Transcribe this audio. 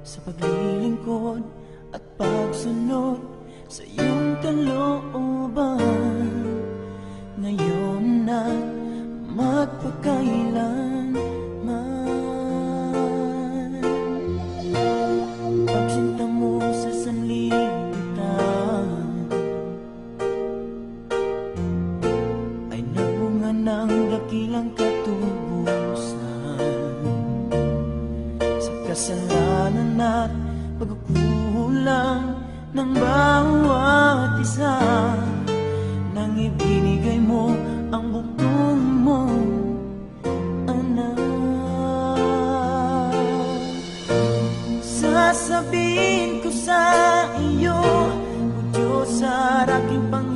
sa paglilingkod at pagsunod sa iyong kalooban, ngayon at magpakailanman. Pagsinta mo sa sanlibutan ay nagbunga ng dakilang katubusan. Sa kasalanan at pagkukulang ng bawat isa, nang ibinigay mo ang bugtong mo, anak. Sasabihin ko sa iyo, O Diyos, sa aking Panginoon,